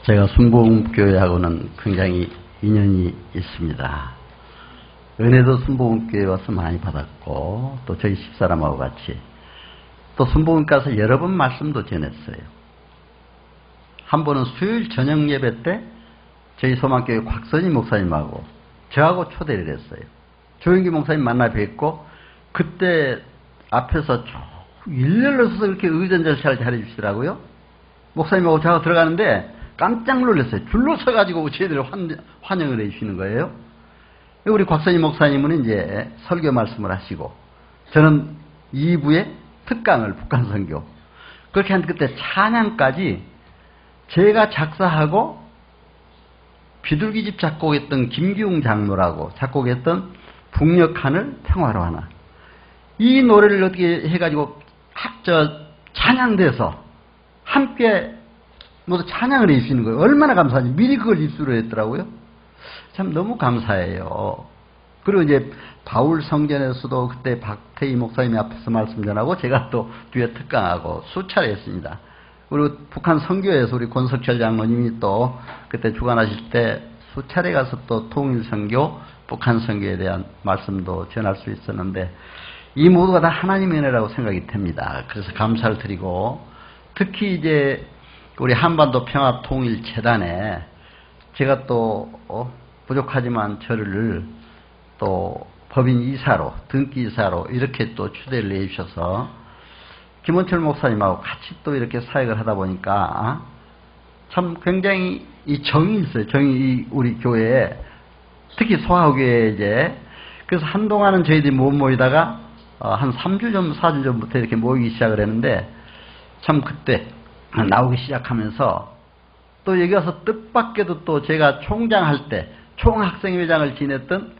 제가 순복음교회하고는 굉장히 인연이 있습니다. 은혜도 순복음교회 와서 많이 받았고, 또 저희 집사람하고 같이 또 순복음 가서 여러 번 말씀도 전했어요. 한 번은 수요일 저녁 예배 때 저희 소망교회 곽선희 목사님하고 저하고 초대를 했어요. 조영기 목사님 만나 뵙고, 그때 앞에서 쭉 일렬로 서서 이렇게 의전절차를 잘해주시더라고요. 목사님하고 저하고 들어가는데 깜짝 놀랐어요. 줄로 서가지고 저희들을 환영을 해주시는 거예요. 우리 곽선희 목사님은 이제 설교 말씀을 하시고, 저는 2부에 특강을 북한 선교. 그렇게 한 그때 찬양까지 제가 작사하고 비둘기집 작곡했던 김기웅 장로라고 작곡했던 북녘하늘 평화로 하나. 이 노래를 어떻게 해가지고 찬양돼서 함께 모두 찬양을 해주시는 거예요. 얼마나 감사한지. 미리 그걸 입수를 했더라고요. 참 너무 감사해요. 그리고 이제 바울 성전에서도 그때 박태희 목사님이 앞에서 말씀 전하고 제가 또 뒤에 특강하고 수차례 했습니다. 그리고 북한 선교에서 우리 권석철 장로님이 또 그때 주관하실 때 수차례 가서 또 통일 선교, 북한 선교에 대한 말씀도 전할 수 있었는데, 이 모두가 다 하나님의 은혜라고 생각이 됩니다. 그래서 감사를 드리고, 특히 이제 우리 한반도 평화통일재단에 제가 또 부족하지만 저를 또 법인 이사로, 등기 이사로 이렇게 또 추대를 해주셔서 김원철 목사님하고 같이 또 이렇게 사역을 하다 보니까 참 굉장히 이 정이 있어요. 정이 우리 교회에, 특히 소아교회에 이제. 그래서 한동안은 저희들이 못 모이다가 한 3주 전, 4주 전부터 이렇게 모이기 시작을 했는데, 참 그때 나오기 시작하면서 또 여기 와서 뜻밖에도 또 제가 총장 할 때 총학생회장을 지냈던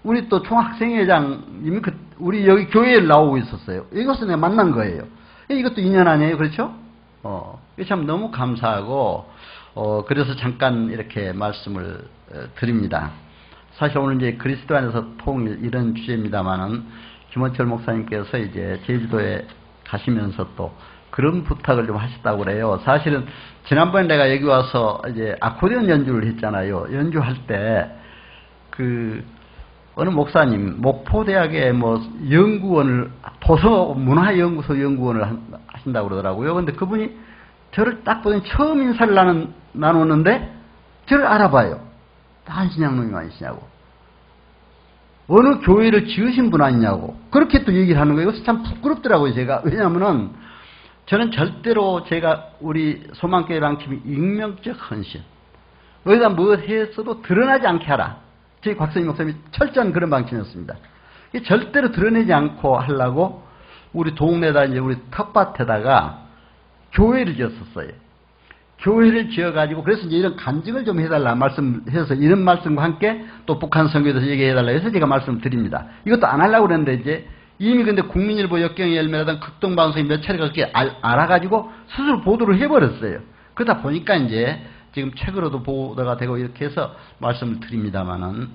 우리 또 총학생회장님이 우리 여기 교회에 나오고 있었어요. 이것은 내가 만난 거예요. 이것도 인연 아니에요? 그렇죠? 참 너무 감사하고, 그래서 잠깐 이렇게 말씀을 드립니다. 사실 오늘 이제 그리스도 안에서 통일 이런 주제입니다만은, 김원철 목사님께서 이제 제주도에 가시면서 또 그런 부탁을 좀 하셨다고 그래요. 사실은 지난번에 내가 여기 와서 이제 아코디언 연주를 했잖아요. 연주할 때 어느 목사님 목포대학의 연구원을, 도서문화연구소 연구원을 하신다고 그러더라고요. 근데 그분이 저를 딱 보더니 처음 인사를 나누는데 저를 알아봐요. 한신양놈이 아니시냐고. 어느 교회를 지으신 분 아니냐고. 그렇게 또 얘기를 하는 거예요. 그래서 참 부끄럽더라고요, 제가. 왜냐하면은 저는 절대로 제가 우리 소망교회 방침이 익명적 헌신. 어디다 뭐 했어도 드러나지 않게 하라. 저희 곽선희 목사님이 철저한 그런 방침이었습니다. 절대로 드러내지 않고 하려고 우리 동네에다 이제 우리 텃밭에다가 교회를 지었었어요. 교회를 지어가지고, 그래서 이제 이런 간증을 좀 해달라 말씀해서, 이런 말씀과 함께 또 북한 선교에 대해서 얘기해달라 해서 제가 말씀드립니다. 이것도 안 하려고 그랬는데, 이제 이미 근데 국민일보 역경의 열매라던 극동방송이 몇 차례가 그렇게 알아가지고 스스로 보도를 해버렸어요. 그러다 보니까 이제 지금 책으로도 보도가 되고 이렇게 해서 말씀을 드립니다만은,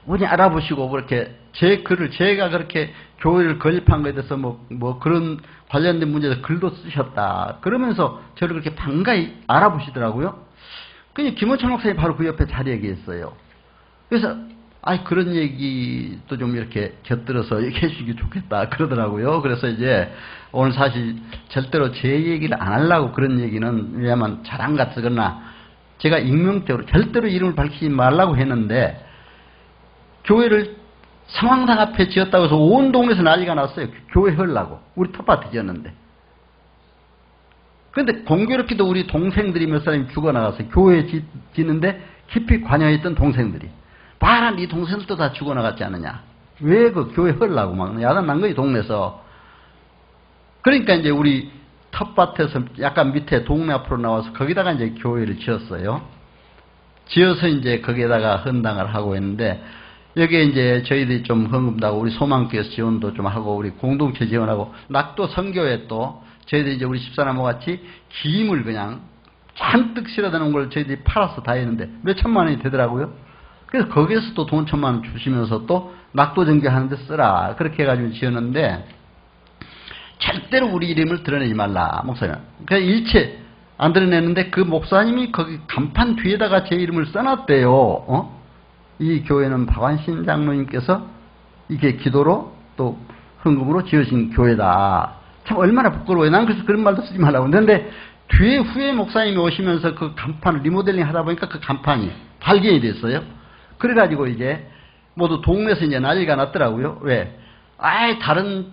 우리 알아보시고 그렇게 제 글을, 제가 그렇게 교회를 건립한 것에 대해서 뭐 그런 관련된 문제에서 글도 쓰셨다 그러면서 저를 그렇게 반가이 알아보시더라고요. 그냥 김원철 목사님이 바로 그 옆에 자리에 계셨어요. 그래서 그런 얘기도 좀 이렇게 곁들여서 얘기해 주시기 좋겠다 그러더라고요. 그래서 이제 오늘 사실 절대로 제 얘기를 안 하려고 그런 얘기는, 왜냐하면 자랑 같거나 제가 익명적으로 절대로 이름을 밝히지 말라고 했는데, 교회를 상황당 앞에 지었다고 해서 온 동네에서 난리가 났어요. 교회 하려고. 우리 텃밭에 지었는데. 그런데 공교롭게도 우리 동생들이 몇 사람이 죽어나갔어요. 교회 짓는데 깊이 관여했던 동생들이. 봐라, 네 동생들도 다 죽어나갔지 않느냐. 왜 그 교회 하려고 막 야단 난 거지, 동네에서. 그러니까 이제 우리 텃밭에서 약간 밑에 동네 앞으로 나와서 거기다가 이제 교회를 지었어요. 지어서 이제 거기에다가 헌당을 하고 있는데, 여기에 이제 저희들이 좀 헌금도 하고, 우리 소망교회에서 지원도 좀 하고, 우리 공동체 지원하고, 낙도 선교회 또 저희들이 이제 우리 집사람과 같이 김을 그냥 잔뜩 실어다 놓은 걸 저희들이 팔아서 다 했는데 몇 천만 원이 되더라고요. 그래서 거기에서 또 돈 1,000만 원 주시면서 또 낙도 전교하는데 쓰라. 그렇게 해가지고 지었는데, 절대로 우리 이름을 드러내지 말라, 목사님. 그냥 일체 안 드러내는데 그 목사님이 거기 간판 뒤에다가 제 이름을 써놨대요. 이 교회는 박완신 장로님께서 이게 기도로 또 헌금으로 지으신 교회다. 참 얼마나 부끄러워요. 난 그래서 그런 말도 쓰지 말라고 했는데 뒤에 후에 목사님이 오시면서 그 간판을 리모델링 하다 보니까 그 간판이 발견이 됐어요. 그래가지고 이제 모두 동네에서 이제 난리가 났더라고요. 왜? 다른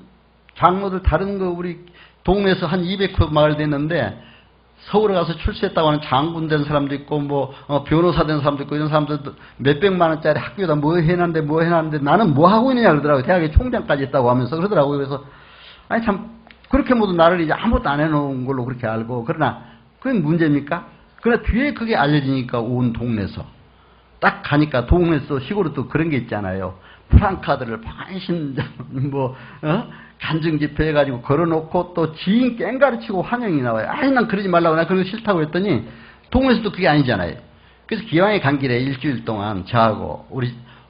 장로들 다른 거 우리 동네에서 한 200호 마을 됐는데 서울에 가서 출세했다고 하는 장군 된 사람도 있고 변호사 된 사람도 있고 이런 사람들도 몇백만 원짜리 학교에다 뭐 해놨는데 나는 뭐 하고 있느냐 그러더라고요. 대학에 총장까지 했다고 하면서 그러더라고요. 그래서 참 그렇게 모두 나를 이제 아무것도 안 해놓은 걸로 그렇게 알고 그러나 그게 문제입니까? 그러나 뒤에 그게 알려지니까 온 동네에서 딱 가니까 동네에서 시골에 또 그런 게 있잖아요. 프랑카드를 박완신 간증 집회 해가지고 걸어놓고 또 지인 깽가르치고 환영이 나와요. 난 그러지 말라고 나 그런 거 싫다고 했더니 동네에서도 그게 아니잖아요. 그래서 기왕에 간 길에 일주일 동안 저하고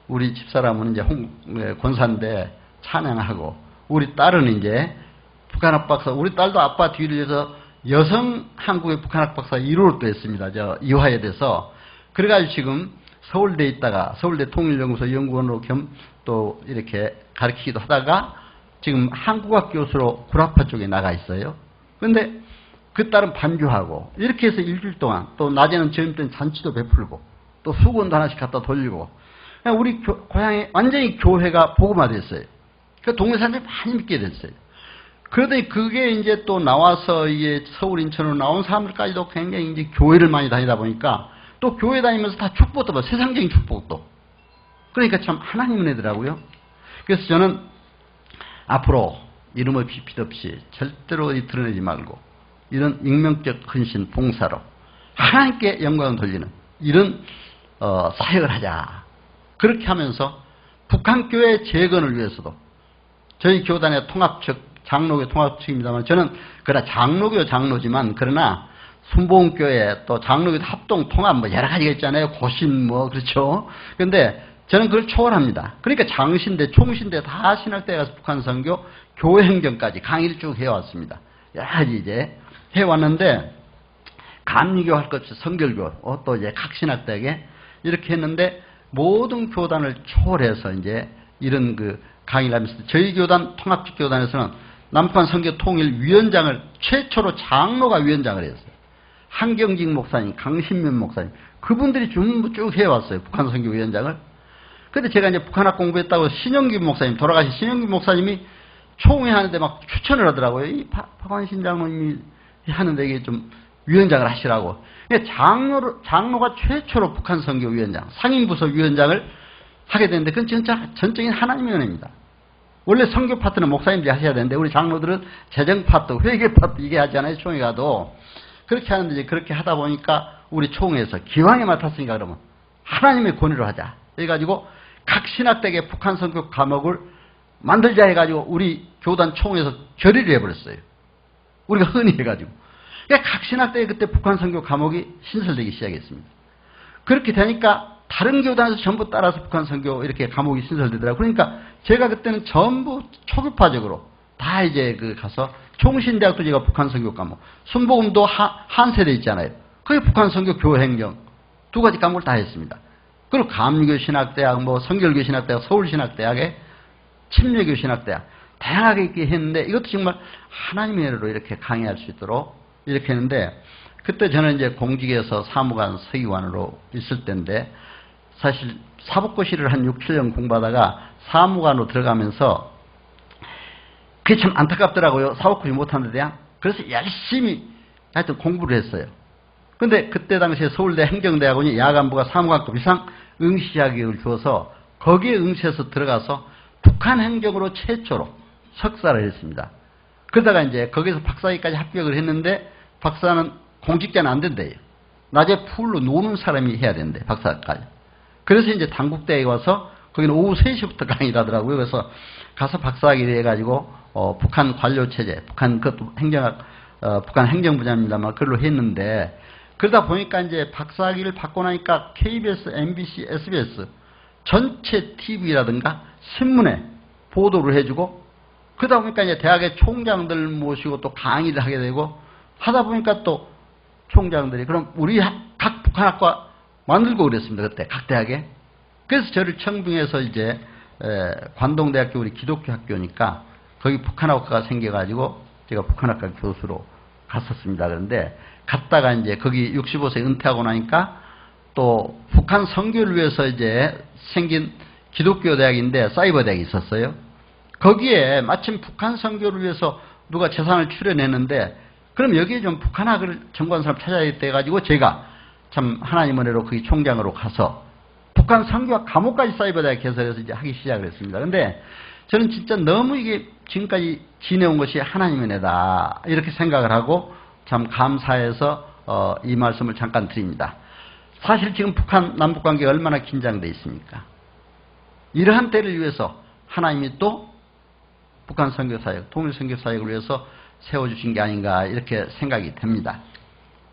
우리 집사람은 이제 권사인데 찬양하고 우리 딸은 이제 북한학 박사 우리 딸도 아빠 뒤를 해서 여성 한국의 북한학 박사 1호를 또 했습니다. 이화에 돼서 그래가지고 지금 서울대에 있다가 서울대 통일연구소 연구원으로 겸 또 이렇게 가르치기도 하다가 지금 한국학 교수로 구라파 쪽에 나가 있어요. 그런데 그 딸은 반주하고 이렇게 해서 일주일 동안 또 낮에는 저녁 때는 잔치도 베풀고 또 수건도 하나씩 갖다 돌리고 우리 고향에 완전히 교회가 복음화됐어요. 그 동네 사람들이 많이 믿게 됐어요. 그러더니 그게 이제 또 나와서 이게 서울 인천으로 나온 사람들까지도 굉장히 이제 교회를 많이 다니다 보니까 또 교회 다니면서 다 축복도 봐. 세상적인 축복도. 그러니까 참 하나님 은혜더라고요. 그래서 저는 앞으로 이름 없이 빛 없이 절대로 드러내지 말고 이런 익명적 헌신 봉사로 하나님께 영광을 돌리는 이런 사역을 하자. 그렇게 하면서 북한교회 재건을 위해서도 저희 교단의 통합측 장로교 통합측입니다만 저는 그러나 장로지만 그러나 순복음교회 또 장로교 합동 통합 여러 가지가 있잖아요. 고신 그렇죠. 그런데 저는 그걸 초월합니다. 그러니까 장신대, 총신대 다 신학대에 가서 북한 선교, 교회 행정까지 강의를 쭉 해왔습니다. 여러 가지 이제 해왔는데 감리교 할 것 없이 성결교, 또 이제 각 신학대에 이렇게 했는데 모든 교단을 초월해서 이제 이런 그 강의를 하면서 저희 교단 통합적 교단에서는 남북한 선교 통일 위원장을 최초로 장로가 위원장을 했어요. 한경직 목사님, 강신면 목사님 그분들이 전부 쭉 해왔어요. 북한 선교 위원장을. 근데 제가 이제 북한학 공부했다고 신영규 목사님, 돌아가신 신영규 목사님이 총회 하는데 막 추천을 하더라고요. 이 박완신 장로님이 하는데 이게 좀 위원장을 하시라고. 장로가 최초로 북한 선교 위원장, 상임부서 위원장을 하게 되는데 그건 진짜 전적인 하나님의 은혜입니다. 원래 선교 파트는 목사님들이 하셔야 되는데 우리 장로들은 재정 파트, 회계 파트 이게 하잖아요. 총회 가도. 그렇게 하는데 이제 그렇게 하다 보니까 우리 총회에서 기왕에 맡았으니까 그러면 하나님의 권위로 하자. 해가지고 각 신학대에 북한 선교 과목을 만들자 해가지고 우리 교단 총회에서 결의를 해버렸어요. 우리가 흔히 해가지고. 그러니까 각 신학대에 그때 북한 선교 과목이 신설되기 시작했습니다. 그렇게 되니까 다른 교단에서 전부 따라서 북한 선교 이렇게 과목이 신설되더라고요. 그러니까 제가 그때는 전부 초급파적으로 다 이제 가서 총신대학도 제가 북한 선교 과목, 순복음도 한세대 있잖아요. 그게 북한 선교 교행정 두 가지 과목을 다 했습니다. 그리고 감리교 신학대학, 성결교 신학대학, 서울신학대학에 침례교 신학대학 다양하게 있게 했는데 이것도 정말 하나님의 은혜로 이렇게 강의할 수 있도록 이렇게 했는데 그때 저는 이제 공직에서 사무관 서기관으로 있을 때인데 사실 사법고시를 한 6, 7년 공부하다가 사무관으로 들어가면서 그게 참 안타깝더라고요. 사법고시 못하는 데야. 그래서 열심히 하여튼 공부를 했어요. 근데 그때 당시에 서울대 행정대학원이 야간부가 사무관급 이상 응시 자격을 주어서 거기에 응시해서 들어가서 북한 행정으로 최초로 석사를 했습니다. 그러다가 이제 거기서 박사학위까지 합격을 했는데 박사는 공직자는 안 된대요. 낮에 풀로 노는 사람이 해야 된대, 박사까지. 그래서 이제 당국대에 와서 거기는 오후 3시부터 강의를 하더라고요. 그래서 가서 박사학위를 해가지고 북한 관료체제, 그것도 북한 행정부장입니다만 그걸로 했는데 그러다 보니까 이제 박사학위를 받고 나니까 KBS, MBC, SBS 전체 TV라든가 신문에 보도를 해주고 그러다 보니까 이제 대학의 총장들 모시고 또 강의를 하게 되고 하다 보니까 또 총장들이 그럼 우리 각 북한학과 만들고 그랬습니다. 그때 각 대학에. 그래서 저를 청빙해서 이제 관동대학교 우리 기독교 학교니까 거기 북한학과가 생겨가지고 제가 북한학과 교수로 갔었습니다. 그런데 갔다가 이제 거기 65세 은퇴하고 나니까 또 북한 선교를 위해서 이제 생긴 기독교 대학인데 사이버 대학이 있었어요. 거기에 마침 북한 선교를 위해서 누가 재산을 출연했는데 그럼 여기에 좀 북한학을 전공한 사람 찾아야겠다 해가지고 제가 참 하나님 은혜로 거기 총장으로 가서 북한 선교학 과목까지 사이버 대학 개설해서 이제 하기 시작을 했습니다. 근데 저는 진짜 너무 이게 지금까지 지내온 것이 하나님 은혜다 이렇게 생각을 하고 참 감사해서 이 말씀을 잠깐 드립니다. 사실 지금 북한 남북 관계가 얼마나 긴장되어 있습니까? 이러한 때를 위해서 하나님이 또 북한 선교사역, 통일 선교사역을 위해서 세워주신 게 아닌가 이렇게 생각이 됩니다.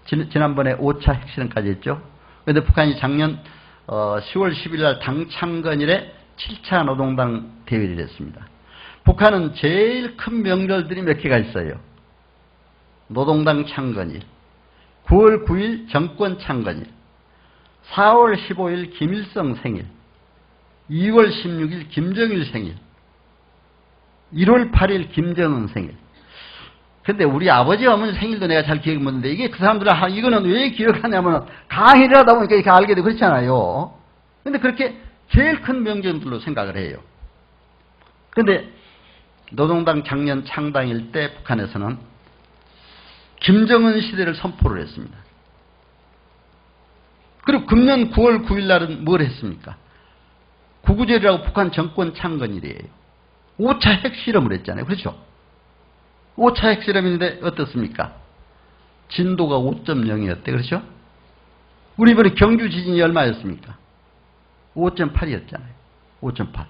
지난번에 5차 핵실험까지 했죠. 그런데 북한이 작년 10월 10일 날 당 창건일에 7차 노동당 대회를 했습니다. 북한은 제일 큰 명절들이 몇 개가 있어요. 노동당 창건일, 9월 9일 정권 창건일, 4월 15일 김일성 생일, 2월 16일 김정일 생일, 1월 8일 김정은 생일. 근데 우리 아버지 어머니 생일도 내가 잘 기억이 못하는데 이게 그 사람들은 이거는 왜 기억하냐면 강의를 하다 보니까 이렇게 알게 되고 그렇잖아요. 근데 그렇게 제일 큰 명절들로 생각을 해요. 근데 노동당 작년 창당일 때 북한에서는 김정은 시대를 선포를 했습니다. 그리고 금년 9월 9일 날은 뭘 했습니까? 구구절이라고 북한 정권 창건일이에요. 5차 핵실험을 했잖아요. 그렇죠? 5차 핵실험인데 어떻습니까? 진도가 5.0이었대. 그렇죠? 우리 이번에 경주 지진이 얼마였습니까? 5.8이었잖아요. 5.8.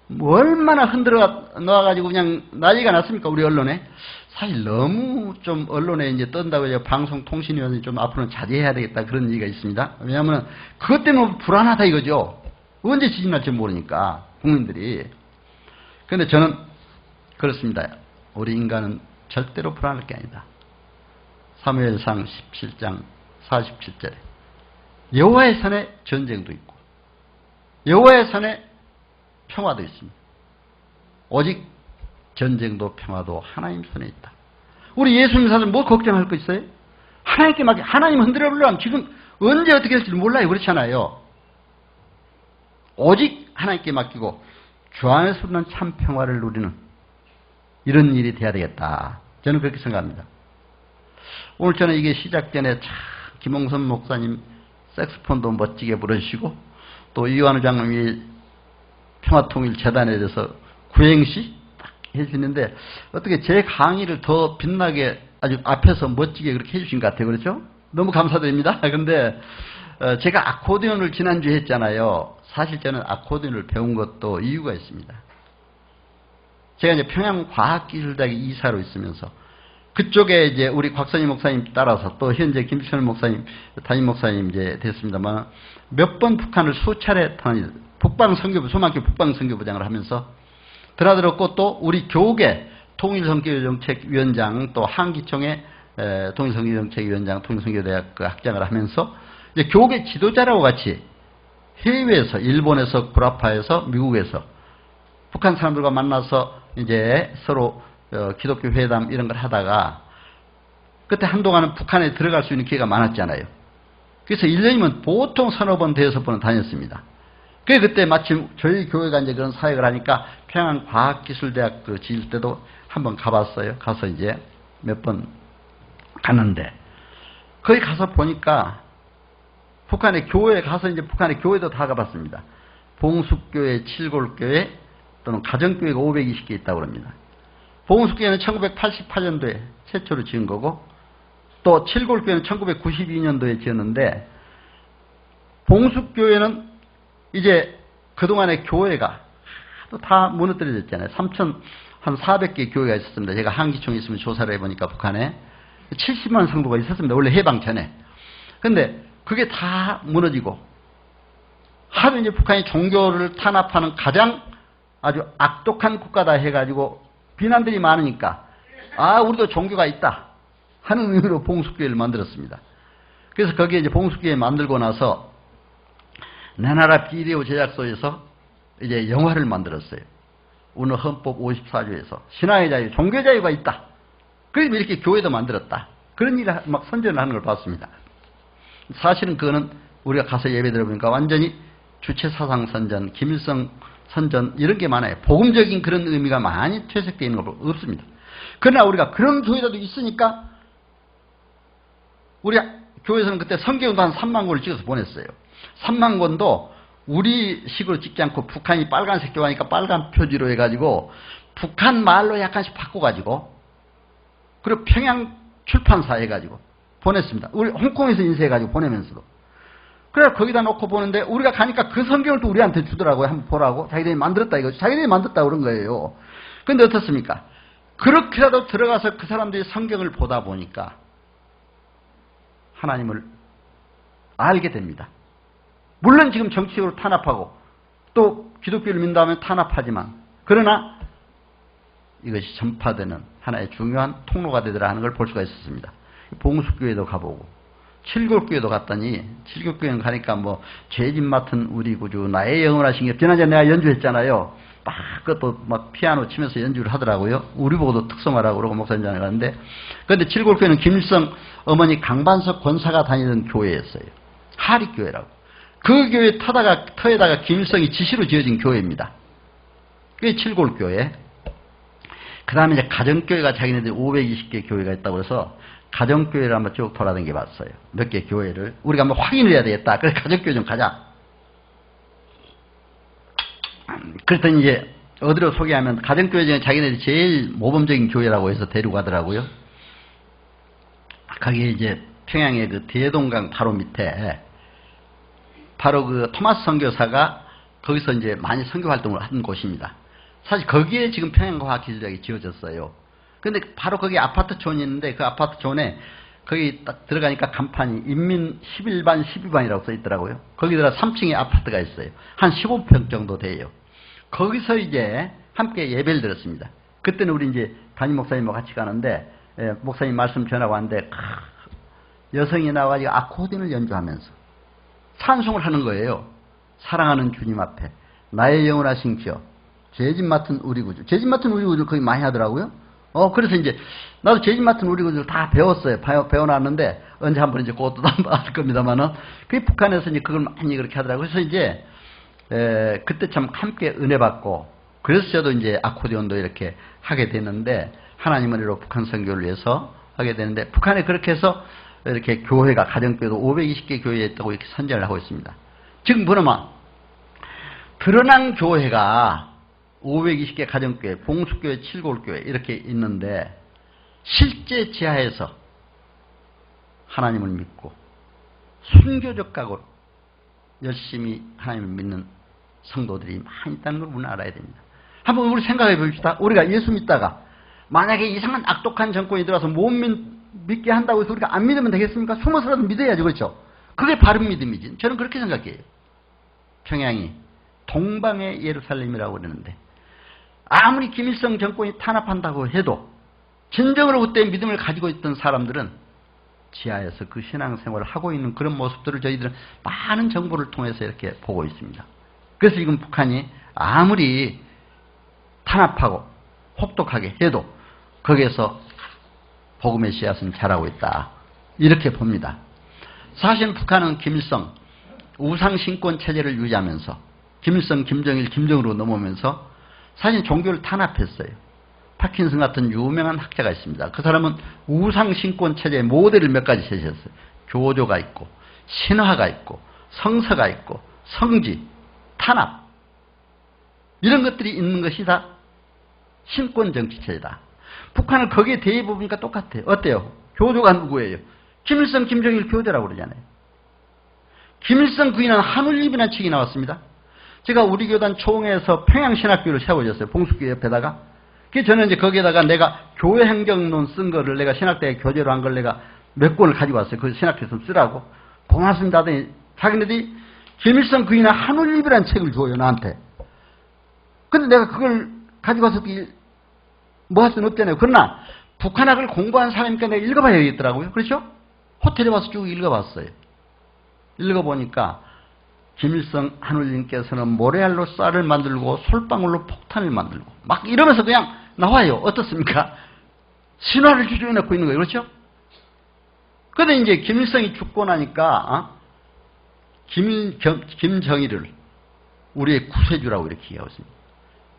뭐 얼마나 흔들어 놓아가지고 그냥 난리가 났습니까? 우리 언론에. 사실 너무 좀 언론에 이제 뜬다고 해서 방송통신위원회이 좀 앞으로는 자제해야 되겠다 그런 얘기가 있습니다. 왜냐하면 그것 때문에 불안하다 이거죠. 언제 지진 날지 모르니까 국민들이. 그런데 저는 그렇습니다. 우리 인간은 절대로 불안할 게 아니다. 사무엘상 17장 47절에 여호와의 손에 전쟁도 있고 여호와의 손에 평화도 있습니다. 오직 전쟁도 평화도 하나님 손에 있다. 우리 예수님 사실 뭐 걱정할 거 있어요? 하나님께 맡겨. 하나님 흔들어 보려면 지금 언제 어떻게 될지 몰라요. 그렇잖아요. 오직 하나님께 맡기고 주 안에서 누리는 참 평화를 누리는 이런 일이 돼야 되겠다. 저는 그렇게 생각합니다. 오늘 저는 이게 시작 전에 참 김홍선 목사님 색스폰도 멋지게 부르시고 또 이완우 장로님이 평화통일재단에 대해서 구행시 딱 해주시는데 어떻게 제 강의를 더 빛나게 아주 앞에서 멋지게 그렇게 해주신 것 같아요. 그렇죠? 너무 감사드립니다. 그런데 제가 아코디언을 지난주에 했잖아요. 사실 저는 아코디언을 배운 것도 이유가 있습니다. 제가 이제 평양과학기술대학에 이사로 있으면서 그쪽에 이제 우리 곽선희 목사님 따라서 또 현재 김철 목사님, 담임 목사님 이제 됐습니다만 몇 번 북한을 수차례 북방선교부, 소망교 북방선교부장을 하면서 드나들었고 또 우리 교계 통일선교정책위원장 또 한기총의 통일선교정책위원장, 통일선교대학 그 학장을 하면서 이제 교계 지도자라고 같이 해외에서 일본에서 구라파에서 미국에서 북한 사람들과 만나서 이제 서로 기독교 회담 이런 걸 하다가 그때 한동안은 북한에 들어갈 수 있는 기회가 많았잖아요. 그래서 1년이면 보통 서너 번 대여섯 번은 다녔습니다. 그때 마침 저희 교회가 이제 그런 사역을 하니까 평양과학기술대학 그 지을 때도 한번 가봤어요. 가서 이제 몇 번 갔는데 거기 가서 보니까 북한의 교회에 가서 이제 북한의 교회도 다 가봤습니다. 봉숙교회, 칠골교회 또는 가정교회가 520개 있다고 합니다. 봉숙교회는 1988년도에 최초로 지은 거고 또 칠골교회는 1992년도에 지었는데 봉숙교회는 이제 그동안의 교회가 또 다 무너뜨려졌잖아요. 한 400개 교회가 있었습니다. 제가 한기총에 있으면 조사를 해보니까 북한에 70만 성도가 있었습니다. 원래 해방 전에. 근데 그게 다 무너지고 하도 이제 북한이 종교를 탄압하는 가장 아주 악독한 국가다 해가지고 비난들이 많으니까 아 우리도 종교가 있다 하는 의미로 봉숙교회를 만들었습니다. 그래서 거기에 이제 봉숙교회 만들고 나서 내 나라 비디오 제작소에서 이제 영화를 만들었어요. 오늘 헌법 54조에서 신앙의 자유, 종교 자유가 있다. 그래서 이렇게 교회도 만들었다. 그런 일을 막 선전을 하는 걸 봤습니다. 사실은 그거는 우리가 가서 예배 들어보니까 완전히 주체사상 선전, 김일성 선전 이런 게 많아요. 복음적인 그런 의미가 많이 퇴색되어 있는 거 없습니다. 그러나 우리가 그런 교회도 있으니까 우리 교회에서는 그때 성경도 한 3만 권을 찍어서 보냈어요. 3만 권도 우리 식으로 찍지 않고 북한이 빨간색 좋아하니까 빨간 표지로 해가지고 북한 말로 약간씩 바꿔가지고 그리고 평양 출판사 해가지고 보냈습니다. 우리 홍콩에서 인쇄해가지고 보내면서도. 그래 거기다 놓고 보는데 우리가 가니까 그 성경을 또 우리한테 주더라고요. 한번 보라고. 자기들이 만들었다 이거. 자기들이 만들었다 그런 거예요. 그런데 어떻습니까? 그렇게라도 들어가서 그 사람들이 성경을 보다 보니까 하나님을 알게 됩니다. 물론 지금 정치적으로 탄압하고 또 기독교를 믿는다면 탄압하지만 그러나 이것이 전파되는 하나의 중요한 통로가 되더라 하는 걸 볼 수가 있었습니다. 봉숙교회도 가보고 칠곡교회도 갔더니 칠곡교회는 가니까 뭐 죄짐 맡은 우리 구주 나의 영원하신 게 지난주에 내가 연주했잖아요. 막 그것도 막 피아노 치면서 연주를 하더라고요. 우리 보고도 특성화라고 그러고 목사님장에 갔는데 그런데 칠곡교회는 김일성 어머니 강반석 권사가 다니던 교회였어요. 하립교회라고. 그 교회 터에다가 김일성이 지시로 지어진 교회입니다. 그게 칠골교회. 그 다음에 이제 가정교회가 자기네들이 520개 교회가 있다고 해서 가정교회를 한번 쭉 돌아다녀 봤어요. 몇 개 교회를. 우리가 한번 확인을 해야 되겠다. 그래서 가정교회 좀 가자. 그랬더니 이제 어디로 소개하면 가정교회 중에 자기네들이 제일 모범적인 교회라고 해서 데려가더라고요. 거기에 이제 평양의 그 대동강 바로 밑에 바로 그 토마스 선교사가 거기서 이제 많이 선교 활동을 한 곳입니다. 사실 거기에 지금 평양과학기술대학이 지어졌어요. 근데 바로 거기 아파트촌이 있는데 그 아파트촌에 거기 딱 들어가니까 간판이 인민 11반 12반이라고 써 있더라고요. 거기 들어가 3층에 아파트가 있어요. 한 15평 정도 돼요. 거기서 이제 함께 예배를 드렸습니다. 그때는 우리 이제 담임 목사님과 같이 가는데 목사님 말씀 전하고 왔는데 여성이 나와가지고 아코디언을 연주하면서 찬송을 하는 거예요. 사랑하는 주님 앞에 나의 영원하신 기업 죄짐 맡은 우리 구주. 죄짐 맡은 우리 구주를 거기 많이 하더라고요. 그래서 이제 나도 죄짐 맡은 우리 구주를 다 배웠어요. 배워놨는데 언제 한번 이제 그것도 한번 할 겁니다만은 그게 북한에서 이제 그걸 많이 그렇게 하더라고요. 그래서 이제 그때 참 함께 은혜 받고 그래서 저도 이제 아코디언도 이렇게 하게 되는데 하나님 은혜로 북한 선교를 위해서 하게 되는데 북한에 그렇게 해서 이렇게 교회가 가정교회도 520개 교회에 있다고 이렇게 선전을 하고 있습니다. 지금 보면 드러난 교회가 520개 가정교회, 봉숙교회, 칠골교회 이렇게 있는데 실제 지하에서 하나님을 믿고 순교적 각오로 열심히 하나님을 믿는 성도들이 많이 있다는 걸 우리는 알아야 됩니다. 한번 우리 생각해 봅시다. 우리가 예수 믿다가 만약에 이상한 악독한 정권이 들어와서 못 믿게 한다고 해서 우리가 안 믿으면 되겠습니까? 숨어서라도 믿어야죠. 그렇죠? 그게 바른 믿음이지. 저는 그렇게 생각해요. 평양이 동방의 예루살렘이라고 그러는데 아무리 김일성 정권이 탄압한다고 해도 진정으로 그때 믿음을 가지고 있던 사람들은 지하에서 그 신앙생활을 하고 있는 그런 모습들을 저희들은 많은 정보를 통해서 이렇게 보고 있습니다. 그래서 지금 북한이 아무리 탄압하고 혹독하게 해도 거기에서 복음의 씨앗은 자라고 있다. 이렇게 봅니다. 사실 북한은 김일성 우상신권 체제를 유지하면서 김일성, 김정일, 김정으로 넘어오면서 사실 종교를 탄압했어요. 파킨슨 같은 유명한 학자가 있습니다. 그 사람은 우상신권 체제의 모델을 몇 가지 제시했어요. 교조가 있고 신화가 있고 성서가 있고 성지, 탄압 이런 것들이 있는 것이 다 신권 정치 체제다. 북한은 거기에 대입해보니까 똑같아요. 어때요? 교조가 누구예요? 김일성, 김정일 교조라고 그러잖아요. 김일성 부인은 한울림이라는 책이 나왔습니다. 제가 우리 교단 총회에서 평양신학교를 세워줬어요. 봉숙교 옆에다가. 그래서 저는 이제 거기에다가 내가 교회 행정론 쓴 거를 내가 신학대에 교재로 한 걸 내가 몇 권을 가지고 왔어요. 그 신학교에서 쓰라고. 고맙습니다 하더니 자기네들이 김일성 부인은 한울림이라는 책을 줘요. 나한테. 근데 내가 그걸 가지고 와서 뭐 할 수는 없잖아요. 그러나 북한학을 공부한 사람이니까 내가 읽어봐야겠더라고요. 그렇죠? 호텔에 와서 쭉 읽어봤어요. 읽어보니까 김일성 한울님께서는 모래알로 쌀을 만들고 솔방울로 폭탄을 만들고 막 이러면서 그냥 나와요. 어떻습니까? 신화를 주저해 놓고 있는 거예요. 그렇죠? 그런데 이제 김일성이 죽고 나니까 김정일을 우리의 구세주라고 이렇게 얘기하고 있습니다.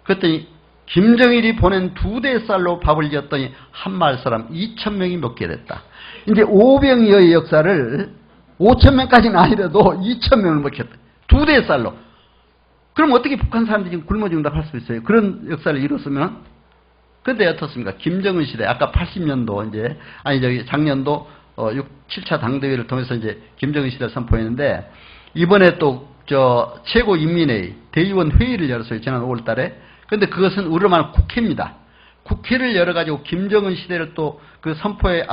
그랬더니 김정일이 보낸 2대 쌀로 밥을 지었더니 한마을 사람 2,000명이 먹게 됐다. 이제 500여의 역사를 5,000명까지는 아니라도 2,000명을 먹겠다. 2대 쌀로. 그럼 어떻게 북한 사람들이 지금 굶어 죽는다고 할 수 있어요? 그런 역사를 이뤘으면. 근데 어떻습니까? 김정은 시대, 아까 80년도 이제, 작년도 7차 당대회를 통해서 이제 김정은 시대를 선포했는데, 이번에 또, 최고인민회의, 대의원 회의를 열었어요. 지난 5월 달에. 근데 그것은 우리로 말하면 국회입니다. 국회를 열어가지고 김정은 시대를 또 그 선포에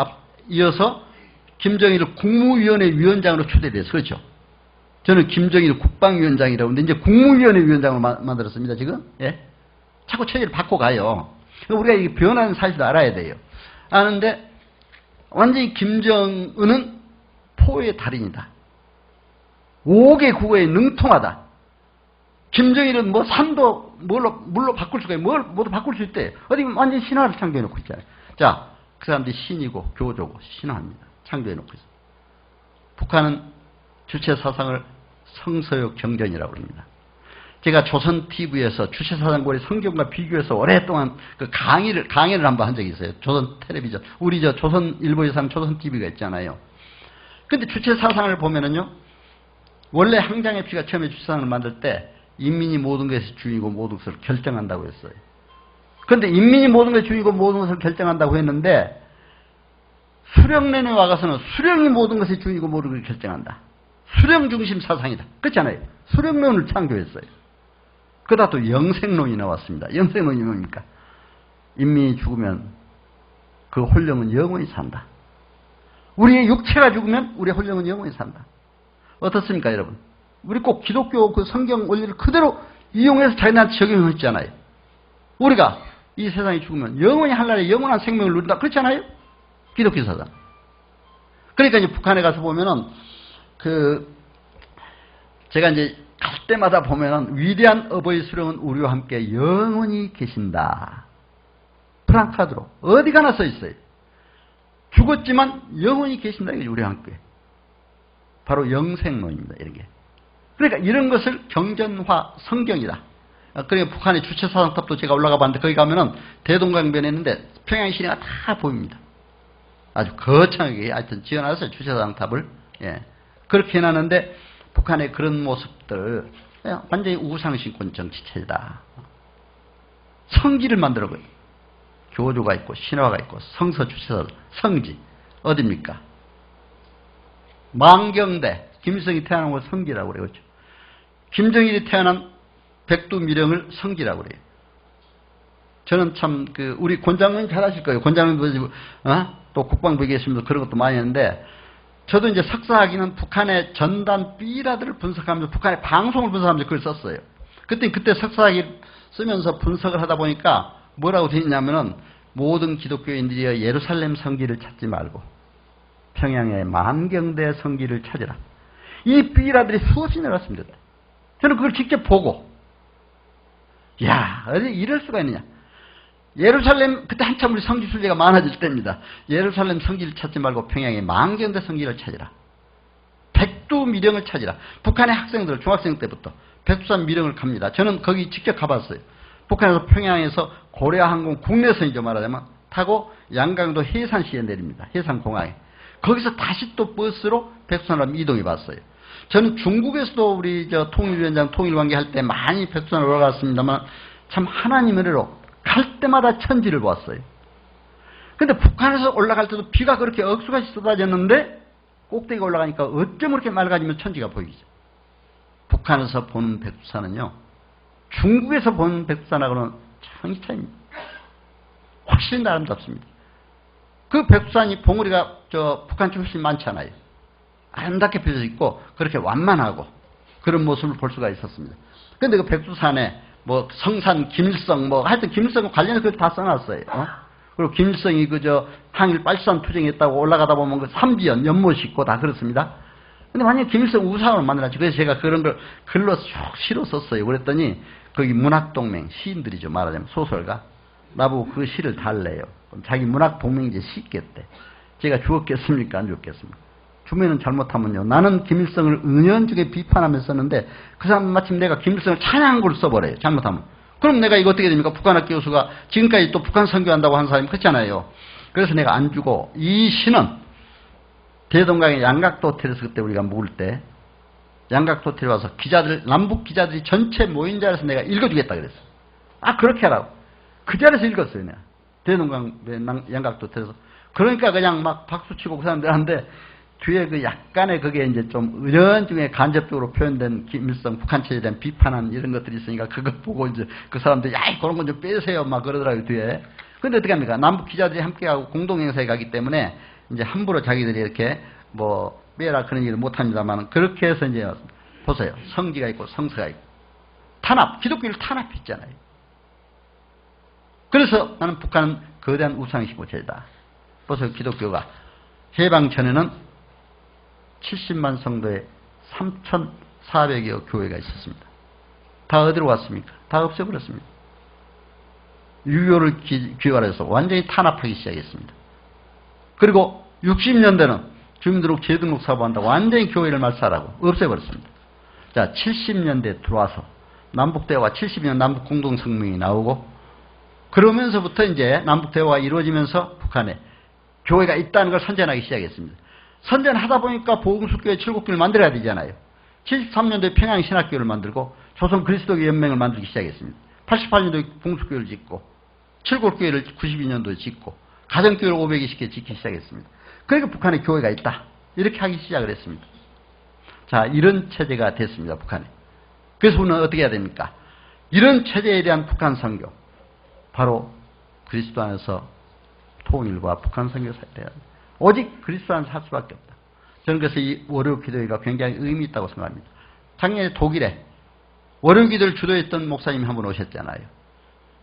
이어서 김정일을 국무위원회 위원장으로 초대돼서 그렇죠. 저는 김정일 국방위원장이라고 하는데 이제 국무위원회 위원장으로 만들었습니다. 지금. 예? 자꾸 체제를 바꿔가요. 우리가 이게 변하는 사실을 알아야 돼요. 아는데 완전히 김정은은 포의 달인이다. 5개 국어에 능통하다. 김정일은 뭐 산도 물로 바꿀 수가 있고 뭐도 바꿀 수 있대. 어디 완전 신화를 창조해놓고 있잖아요. 자, 그 사람들이 신이고 교조고 신화입니다. 창조해놓고 있어요. 북한은 주체 사상을 성서역 정전이라고 합니다. 제가 조선 TV에서 주체 사상권의 성경과 비교해서 오랫동안 그 강의를 한번 한 적이 있어요. 조선 텔레비전. 우리 조선 일보에서 하는 조선 TV가 있잖아요. 근데 주체 사상을 보면은요, 원래 항장의 피가 처음에 주체 사상을 만들 때 인민이 모든 것의 주인이고 모든 것을 결정한다고 했어요. 그런데 인민이 모든 것의 주인이고 모든 것을 결정한다고 했는데 수령론에 와가서는 수령이 모든 것의 주인이고 모든 것을 결정한다. 수령 중심 사상이다. 그렇잖아요. 수령론을 창조했어요. 그러다 또 영생론이 나왔습니다. 영생론이 뭡니까? 인민이 죽으면 그 혼령은 영원히 산다. 우리의 육체가 죽으면 우리의 혼령은 영원히 산다. 어떻습니까, 여러분? 우리 꼭 기독교 그 성경 원리를 그대로 이용해서 자기한테 적용했잖아요. 우리가 이 세상이 죽으면 영원히 하늘에 영원한 생명을 누린다. 그렇잖아요? 기독교 사상. 그러니까 이제 북한에 가서 보면은 제가 이제 갈 때마다 보면은 위대한 어버이 수령은 우리와 함께 영원히 계신다. 프랑카드로 어디 가나 써 있어요. 죽었지만 영원히 계신다. 이게 우리와 함께. 바로 영생론입니다. 이런 게. 그러니까 이런 것을 경전화 성경이다. 그러니까 북한의 주체사상탑도 제가 올라가 봤는데 거기 가면은 대동강변에 있는데 평양 시내가 다 보입니다. 아주 거창하게 하여튼 지어놨어요. 주체사상탑을. 예. 그렇게 해놨는데 북한의 그런 모습들 완전히 우상신권 정치체다. 성지를 만들어버려요. 교조가 있고 신화가 있고 성서 주체사 성지 어딥니까? 망경대 김일성이 태어난 걸 성지라고 그래요. 그렇죠? 김정일이 태어난 백두미령을 성지라고 그래요. 저는 참 우리 권장님 잘 아실 거예요. 권장님도 또 국방부에 계시면서 그런 것도 많이 했는데 저도 이제 석사학위는 북한의 전단 B라들을 분석하면서 북한의 방송을 분석하면서 그걸 썼어요. 그때 석사학위 쓰면서 분석을 하다 보니까 뭐라고 되어 있냐면은 모든 기독교인들이 예루살렘 성지를 찾지 말고 평양의 만경대 성지를 찾으라. 이 B라들이 수없이 내렸습니다. 저는 그걸 직접 보고 어디 이럴 수가 있느냐. 예루살렘 그때 한참 우리 성지 순례가 많아질 때입니다. 예루살렘 성지를 찾지 말고 평양의 만경대 성지를 찾으라. 백두미령을 찾으라. 북한의 학생들 중학생 때부터 백두산 미령을 갑니다. 저는 거기 직접 가봤어요. 북한에서 평양에서 고려항공 국내선이죠 말하자면 타고 양강도 해산시에 내립니다. 해산공항에. 거기서 다시 또 버스로 백두산으로 이동해 봤어요. 저는 중국에서도 우리 통일위원장 통일관계 할 때 많이 백두산을 올라갔습니다만 참 하나님의 은혜로 갈 때마다 천지를 보았어요. 근데 북한에서 올라갈 때도 비가 그렇게 억수같이 쏟아졌는데 꼭대기가 올라가니까 어쩜 그렇게 맑아지면 천지가 보이죠. 북한에서 보는 백두산은요. 중국에서 보는 백두산하고는 천지 차이입니다. 훨씬 아름답습니다. 그 백두산이 봉우리가 북한 쪽 훨씬 많잖아요. 아름답게 펴져 있고 그렇게 완만하고 그런 모습을 볼 수가 있었습니다. 그런데 그 백두산에 뭐 성산 김일성 하여튼 김일성 관련해서 그걸 다 써놨어요. 그리고 김일성이 항일 빨치산 투쟁했다고 올라가다 보면 그 삼지연, 연못 싣고 다 그렇습니다. 근데 만약에 김일성 우상을 만들었지. 그래서 제가 그런 걸 글로 쭉 시로 썼어요. 그랬더니 거기 문학동맹, 시인들이죠. 말하자면 소설가. 나보고 그 시를 달래요. 그럼 자기 문학동맹 이제 싣겠대. 제가 죽었겠습니까? 안 죽었겠습니까? 주면은 잘못하면요. 나는 김일성을 은연중에 비판하면서 썼는데 그 사람 마침 내가 김일성을 찬양한 걸 써버려요. 잘못하면. 그럼 내가 이거 어떻게 됩니까? 북한학 교수가 지금까지 또 북한 선교한다고 한 사람이 그렇잖아요. 그래서 내가 안 주고 이 시는 대동강의 양각도 호텔에서 그때 우리가 묵을 때 양각도 호텔에 와서 기자들, 남북 기자들이 전체 모인 자리에서 내가 읽어주겠다 그랬어. 아, 그렇게 하라고. 그 자리에서 읽었어요, 내가. 대동강 양각도 호텔에서. 그러니까 그냥 막 박수치고 그 사람들 하는데 뒤에 그 약간의 그게 이제 좀 은연중에 간접적으로 표현된 김일성 북한 체제에 대한 비판한 이런 것들이 있으니까 그거 보고 이제 그 사람들이 야, 그런 건 좀 빼세요. 막 그러더라고요, 뒤에. 근데 어떻게 합니까? 남북 기자들이 함께하고 공동행사에 가기 때문에 이제 함부로 자기들이 이렇게 뭐 빼라 그런 일을 못 합니다만 그렇게 해서 이제 보세요. 성지가 있고 성서가 있고. 탄압, 기독교를 탄압했잖아요. 그래서 나는 북한은 거대한 우상신고 제다. 보세요. 기독교가 해방 전에는 70만 성도에 3,400여 교회가 있었습니다. 다 어디로 갔습니까? 다 없애버렸습니다. 유교를 귀환해서 완전히 탄압하기 시작했습니다. 그리고 60년대는 주민등록 재등록 사업한다고 완전히 교회를 말살하고 없애버렸습니다. 자, 70년대 들어와서 남북대화가 70년 남북공동성명이 나오고 그러면서부터 이제 남북대화가 이루어지면서 북한에 교회가 있다는 걸 선전하기 시작했습니다. 선전하다 보니까 보금숙교회 7국교를 만들어야 되잖아요. 73년도에 평양신학교를 만들고 조선 그리스도교 연맹을 만들기 시작했습니다. 88년도에 봉숙교회를 짓고 7국교회를 92년도에 짓고 가정교회를 520개 짓기 시작했습니다. 그러니까 북한에 교회가 있다. 이렇게 하기 시작을 했습니다. 자, 이런 체제가 됐습니다. 북한에. 그래서 우리는 어떻게 해야 됩니까? 이런 체제에 대한 북한 선교. 바로 그리스도 안에서 통일과 북한 선교 사회야. 오직 그리스도 안에서 할 수밖에 없다. 저는 그래서 이 월요 기도회가 굉장히 의미 있다고 생각합니다. 작년에 독일에 월요 기도를 주도했던 목사님이 한 분 오셨잖아요.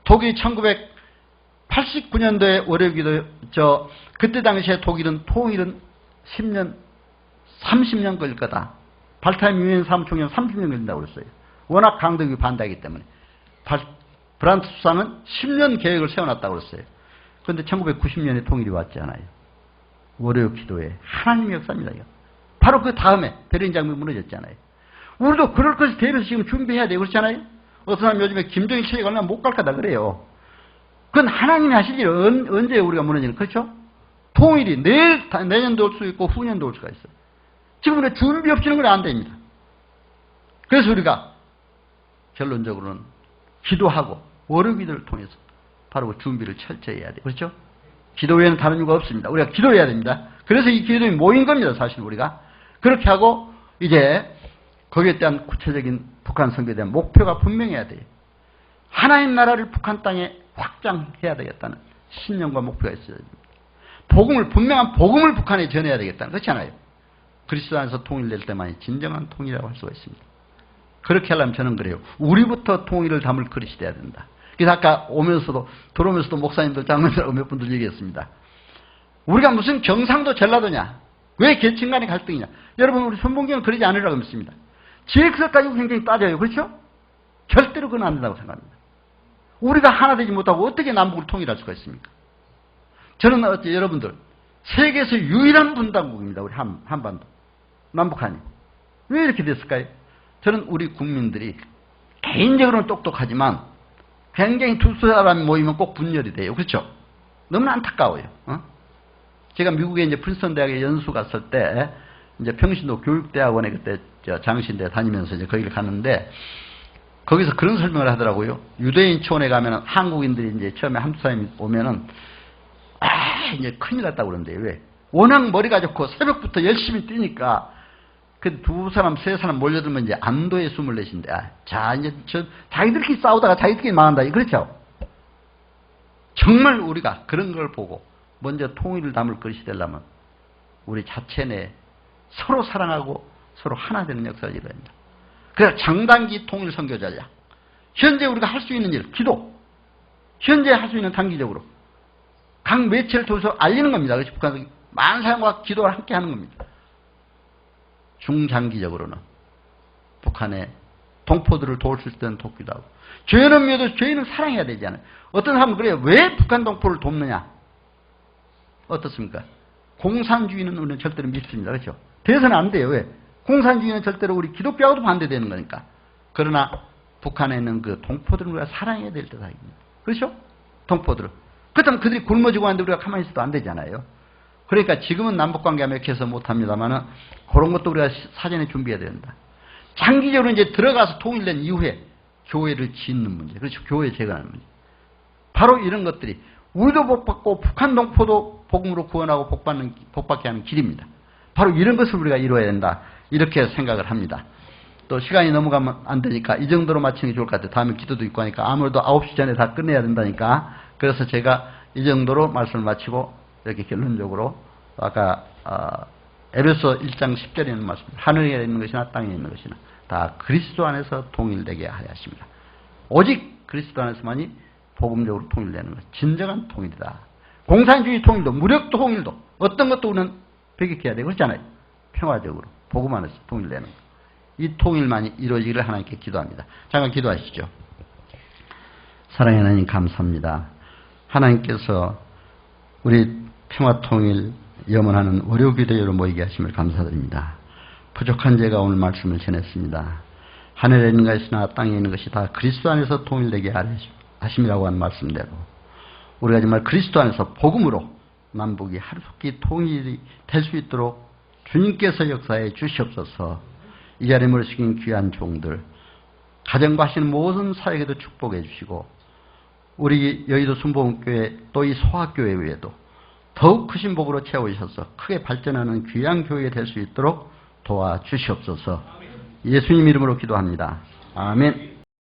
독일이 1989년도에 월요 기도, 그때 당시에 독일은 통일은 10년, 30년 걸릴 거다. 발타임 유엔 사무총장 30년 걸린다고 그랬어요. 워낙 강대국이 반대하기 때문에. 브란트 수상은 10년 계획을 세워놨다고 그랬어요. 그런데 1990년에 통일이 왔잖아요. 월요 기도회. 하나님의 역사입니다. 이거. 바로 그 다음에 베를린 장벽이 무너졌잖아요. 우리도 그럴 것을 대비해서 지금 준비해야 돼요. 그렇잖아요. 어떤 사람 요즘에 김정일 체제가 얼마나 못 갈 거다 그래요. 그건 하나님이 하실 일 언제 우리가 무너지는 그렇죠? 통일이 내년도 올 수 있고 후년도 올 수가 있어요. 지금 우리가 준비 없이는 그래 안 됩니다. 그래서 우리가 결론적으로는 기도하고 월요 기도를 통해서 바로 그 준비를 철저히 해야 돼요. 그렇죠? 기도 외에는 다른 이유가 없습니다. 우리가 기도해야 됩니다. 그래서 이 기도에 모인 겁니다. 사실 우리가. 그렇게 하고 이제 거기에 대한 구체적인 북한 선교에 대한 목표가 분명해야 돼요. 하나님 나라를 북한 땅에 확장해야 되겠다는 신념과 목표가 있어야 됩니다. 분명한 복음을 북한에 전해야 되겠다는 그렇잖아요. 그리스도 안에서 통일될 때만이 진정한 통일이라고 할 수가 있습니다. 그렇게 하려면 저는 그래요. 우리부터 통일을 담을 그릇이 돼야 된다. 그래서 아까 들어오면서도 목사님들, 장로님들하고 몇 분들 얘기했습니다. 우리가 무슨 경상도 전라도냐? 왜 계층 간의 갈등이냐? 여러분, 우리 선봉경은 그러지 않으라고 믿습니다. 지역서 가지고 굉장히 따져요. 그렇죠? 절대로 그건 안 된다고 생각합니다. 우리가 하나 되지 못하고 어떻게 남북을 통일할 수가 있습니까? 저는 여러분들, 세계에서 유일한 분단국입니다. 우리 한반도. 남북한이. 왜 이렇게 됐을까요? 저는 우리 국민들이 개인적으로는 똑똑하지만 굉장히 두 사람이 모이면 꼭 분열이 돼요. 그렇죠? 너무나 안타까워요. 제가 미국에 이제 프린스턴 대학에 연수 갔을 때 이제 평신도 교육대학원에 그때 장신대 다니면서 이제 거기를 갔는데 거기서 그런 설명을 하더라고요. 유대인촌에 가면은 한국인들이 이제 처음에 한두 사람이 오면은 이제 큰일 났다고 그러는데 왜? 워낙 머리가 좋고 새벽부터 열심히 뛰니까 그 두 사람, 세 사람 몰려들면 이제 안도의 숨을 내쉰대. 자, 이제 자기들끼리 싸우다가 자기들끼리 망한다. 그렇죠? 정말 우리가 그런 걸 보고 먼저 통일을 담을 것이 되려면 우리 자체 내 서로 사랑하고 서로 하나 되는 역사가 이루어야 됩니다. 그래서 장단기 통일 선교자야. 현재 우리가 할 수 있는 일, 기도. 현재 할 수 있는 단기적으로. 각 매체를 통해서 알리는 겁니다. 그래서 북한은 많은 사람과 기도를 함께 하는 겁니다. 중장기적으로는 북한의 동포들을 도울 수 있을 때는 돕기도 하고, 죄는 미워도 죄인을 사랑해야 되잖아요. 어떤 사람은 그래요. 왜 북한 동포를 돕느냐? 어떻습니까? 공산주의는 우리는 절대로 믿습니다. 그렇죠? 돼서는 안 돼요. 왜? 공산주의는 절대로 우리 기독교하고도 반대되는 거니까. 그러나 북한에 있는 그 동포들을 우리가 사랑해야 될 때다. 그렇죠? 동포들을. 그렇다면 그들이 굶어지고 하는데 우리가 가만히 있어도 안 되잖아요. 그러니까 지금은 남북관계가 맥혀서 못합니다만 그런 것도 우리가 사전에 준비해야 된다. 장기적으로 이제 들어가서 통일된 이후에 교회를 짓는 문제. 그렇죠. 교회 재건하는 문제. 바로 이런 것들이 우리도 복받고 북한 동포도 복음으로 구원하고 복받게 하는 길입니다. 바로 이런 것을 우리가 이루어야 된다. 이렇게 생각을 합니다. 또 시간이 넘어가면 안 되니까 이 정도로 마치는 게 좋을 것 같아요. 다음에 기도도 있고 하니까 아무래도 9시 전에 다 끝내야 된다니까. 그래서 제가 이 정도로 말씀을 마치고 이렇게 결론적으로 아까 에베소 1장 10절에 있는 말씀, 하늘에 있는 것이나 땅에 있는 것이나 다 그리스도 안에서 통일되게 하려 하십니다. 오직 그리스도 안에서만이 복음적으로 통일되는 것, 진정한 통일이다. 공산주의 통일도, 무력 통일도, 어떤 것도 우리는 배격해야 되고 그렇잖아요. 평화적으로 복음 안에서 통일되는 것. 이 통일만이 이루어지기를 하나님께 기도합니다. 잠깐 기도하시죠. 사랑하는 하나님 감사합니다. 하나님께서 우리 평화통일 염원하는 월요기도회로 모이게 하심을 감사드립니다. 부족한 제가 오늘 말씀을 전했습니다. 하늘에 있는 것이나 땅에 있는 것이 다 그리스도 안에서 통일되게 하심이라고 하는 말씀대로 우리가 정말 그리스도 안에서 복음으로 남북이 하루속히 통일이 될 수 있도록 주님께서 역사해 주시옵소서. 이 자리에 모시긴 귀한 종들, 가정과 하시는 모든 사역에도 축복해 주시고 우리 여의도 순복음교회 또 이 소학교회 외에도 더욱 크신 복으로 채우셔서 크게 발전하는 귀한 교회가 될 수 있도록 도와주시옵소서. 예수님 이름으로 기도합니다. 아멘.